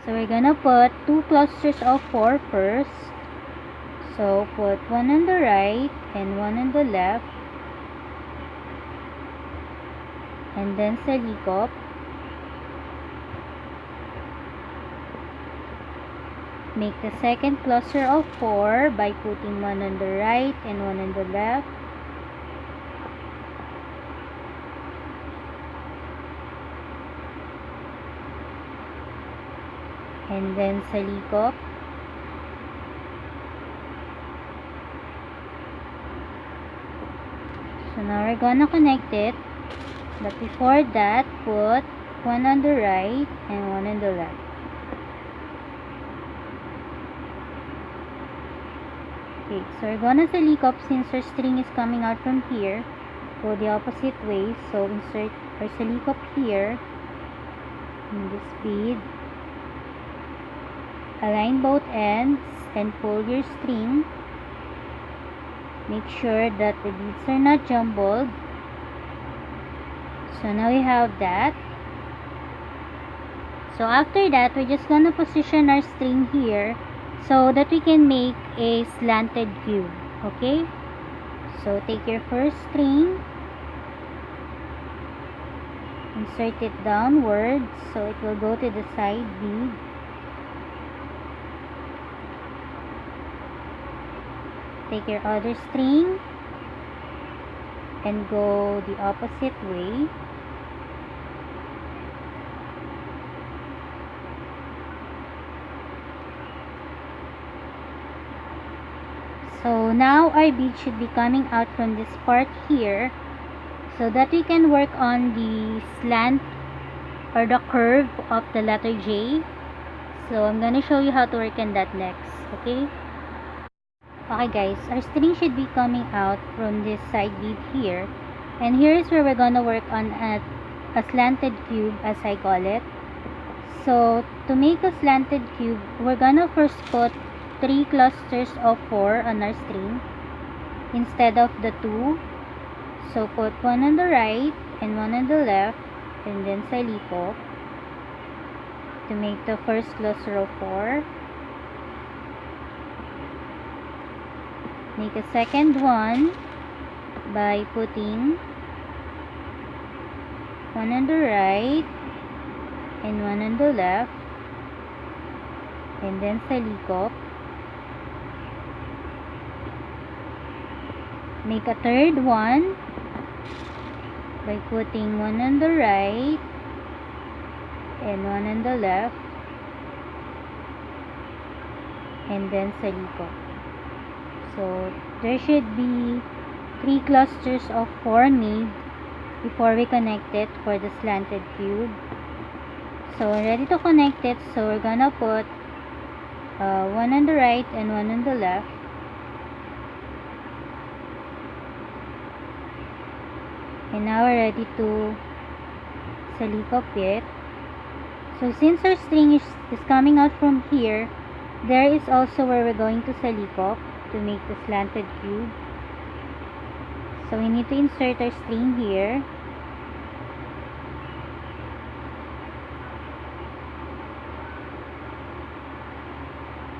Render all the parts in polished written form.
So we're gonna put 2 clusters of 4 first. So put one on the right and one on the left. And then salikop. Make the second cluster of 4 by putting one on the right and one on the left. And then salikop. So now we're gonna connect it. But before that, put one on the right and one on the left. Okay, so we're gonna salikop since our string is coming out from here. Go the opposite way. So insert our salikop here in this bead. Align both ends and pull your string. Make sure that the beads are not jumbled. So now we have that. So after that, we're just gonna position our string here so that we can make a slanted cube. Okay? So take your first string, insert it downwards so it will go to the side bead. Take your other string and go the opposite way. So now our bead should be coming out from this part here so that we can work on the slant or the curve of the letter J. So I'm gonna show you how to work on that next. Okay? Okay guys, our string should be coming out from this side bead here. And here is where we're gonna work on a slanted cube, as I call it. So to make a slanted cube, we're gonna first put 3 clusters of 4 on our string instead of the 2. So put one on the right and one on the left, and then salikop to make the first cluster of 4. Make a second one by putting one on the right and one on the left, and then salikop. Make a third one by putting one on the right and one on the left, and then salikop. So there should be 3 clusters of 4 made before we connect it for the slanted cube. So we're ready to connect it. So we're gonna put one on the right and one on the left. And now we're ready to salikop it. So since our string is coming out from here, there is also where we're going to salikop to make the slanted cube. So we need to insert our string here.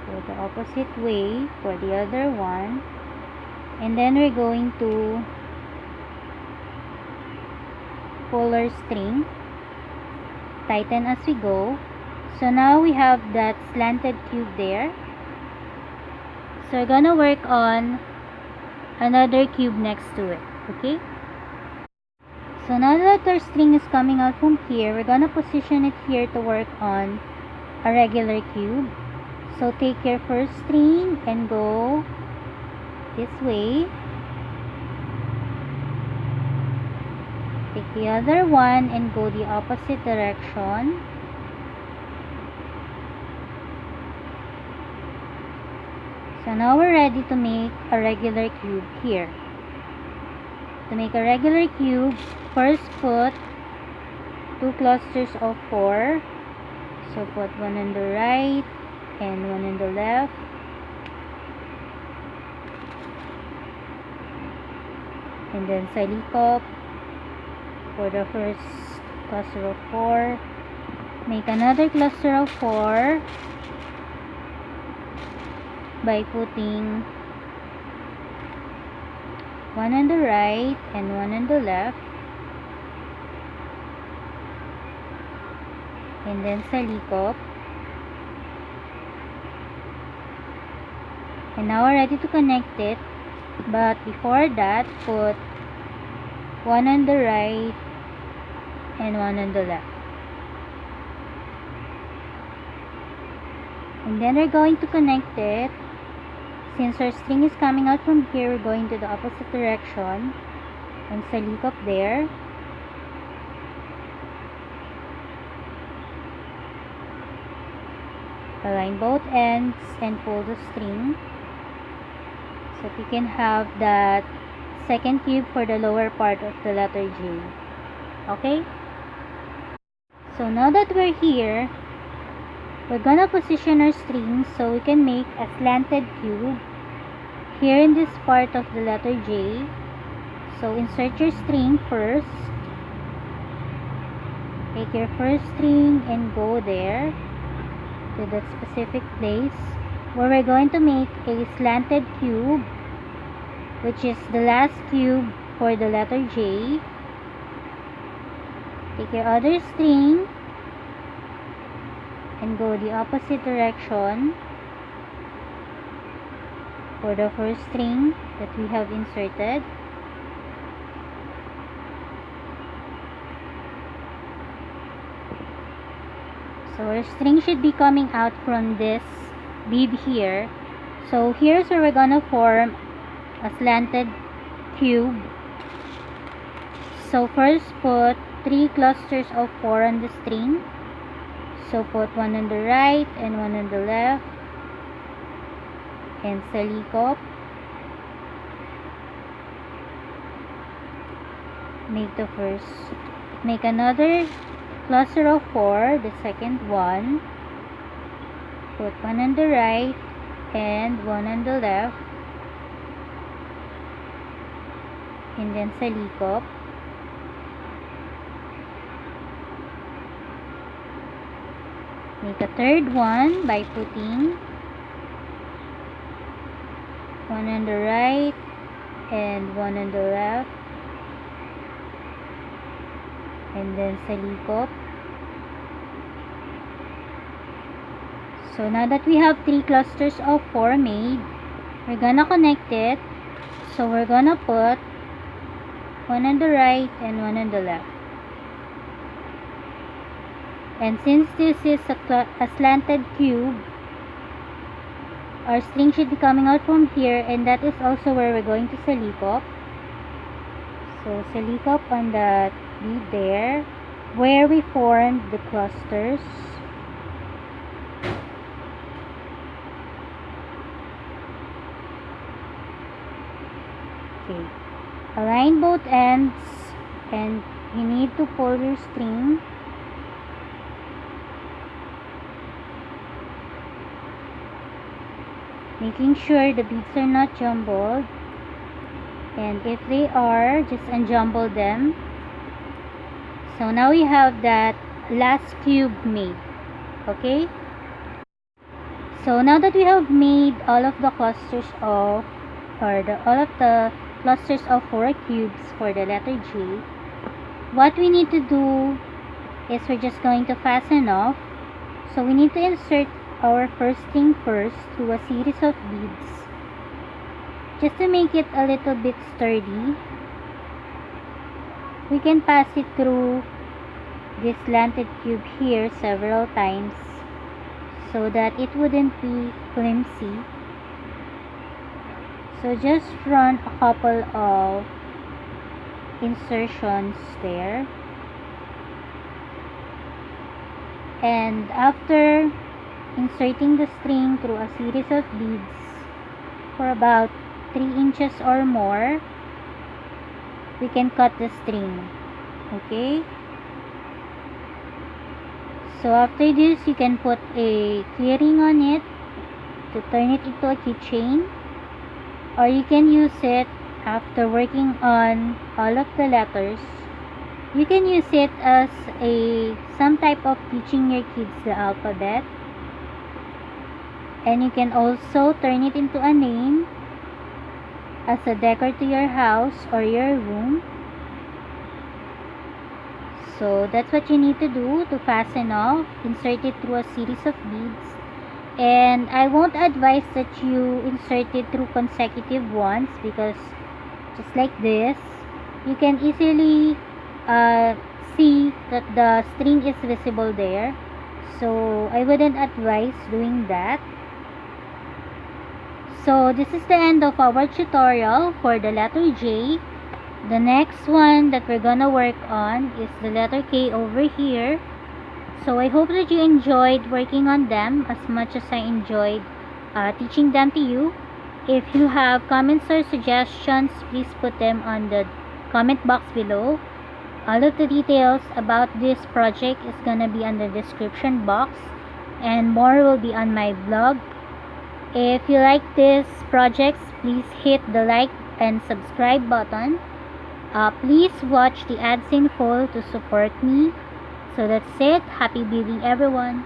Go the opposite way for the other one. And then we're going to pull our string, tighten as we go. So now we have that slanted cube there. So we're gonna work on another cube next to it. Okay? So now that our string is coming out from here, we're gonna position it here to work on a regular cube. So take your first string and go this way. Take the other one and go the opposite direction. So now we're ready to make a regular cube here. To make a regular cube, first put 2 clusters of 4. So put one on the right and one on the left. And then salikop for the first cluster of 4. Make another cluster of 4 by putting one on the right and one on the left, and then salikop. And now we're ready to connect it, but before that, put one on the right and one on the left. And then we're going to connect it. Since our string is coming out from here, we're going to the opposite direction and salikop there. Align both ends and pull the string so we can have that second cube for the lower part of the letter J. Okay? So now that we're here, we're gonna position our string so we can make a slanted cube here in this part of the letter J. So insert your string first. Take your first string and go there to that specific place where we're going to make a slanted cube, which is the last cube for the letter J. Take your other string and go the opposite direction for the first string that we have inserted. So our string should be coming out from this bead here. So here's where we're gonna form a slanted cube. So first put 3 clusters of 4 on the string. So put one on the right and one on the left, and salikop. Make another cluster of 4, the second one. Put one on the right and one on the left, and then salikop. Make a third one by putting one on the right and one on the left, and then salikop. So now that we have 3 clusters of 4 made, we're gonna connect it. So we're gonna put one on the right and one on the left. And since this is a slanted cube, our string should be coming out from here, and that is also where we're going to salikop. So salikop on that bead there where we formed the clusters. Okay, align both ends, and you need to pull your string. Making sure the beads are not jumbled, and if they are, just unjumble them. So now we have that last cube made. Okay, so now that we have made all of the clusters of all of the clusters of 4 cubes for the letter J, what we need to do is we're just going to fasten off. So we need to insert our first string first through a series of beads just to make it a little bit sturdy. We can pass it through this slanted cube here several times so that it wouldn't be flimsy. So just run a couple of insertions there, and after inserting the string through a series of beads for about 3 inches or more, we can cut the string. Okay, so after this, you can put a keyring on it to turn it into a keychain, or you can use it after working on all of the letters. You can use it as some type of teaching your kids the alphabet. And you can also turn it into a name as a decor to your house or your room. So that's what you need to do to fasten off. Insert it through a series of beads. And I won't advise that you insert it through consecutive ones, because just like this, you can easily see that the string is visible there. So I wouldn't advise doing that. So this is the end of our tutorial for the letter J. The next one that we're gonna work on is the letter K over here. So I hope that you enjoyed working on them as much as I enjoyed teaching them to you. If you have comments or suggestions, please put them on the comment box below. All of the details about this project is gonna be on the description box, and more will be on my blog. If you like these projects, please hit the like and subscribe button. Please watch the ads in full to support me. So that's it. Happy beading, everyone.